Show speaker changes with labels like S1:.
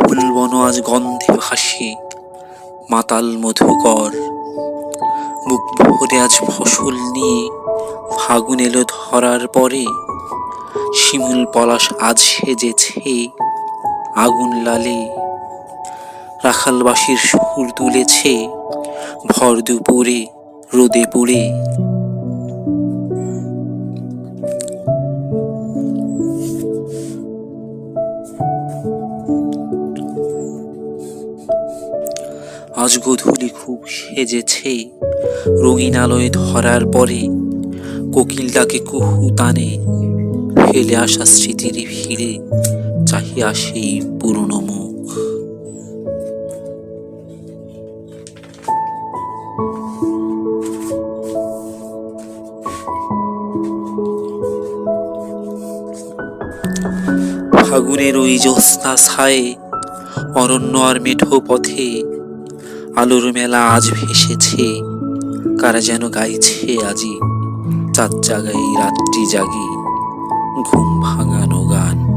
S1: ফুলবন আজ গন্ধে ভাসে, মাতাল মধুকর। বুক ভরে আজ ফসল নিয়ে ফাগুন এলো ধরার পরে। শিমুল পলাশ আজ সেজেছে আগুন লালে। রাখালবাসীর সুর তুলেছে ভর দুপুরে রোদে পুড়ে। আজ গোধূলি খুব সেজেছে রঙিন আলোয় ধরার পরে। কোকিল ডাকে কুহু তানে, ফেলে আসা স্মৃতির ভিড়ে চাহিয়া সেই পুরনো মুখ। ফাগুনের ওই জ্যোৎস্না ছায়ে অরণ্য আর মেঠো পথে আলোর মেলা আজ ভেসেছে। কারা যেন গাইছে আজি চাঁদ জাগাই রাত্রি জাগি ঘুম ভাঙানো গান।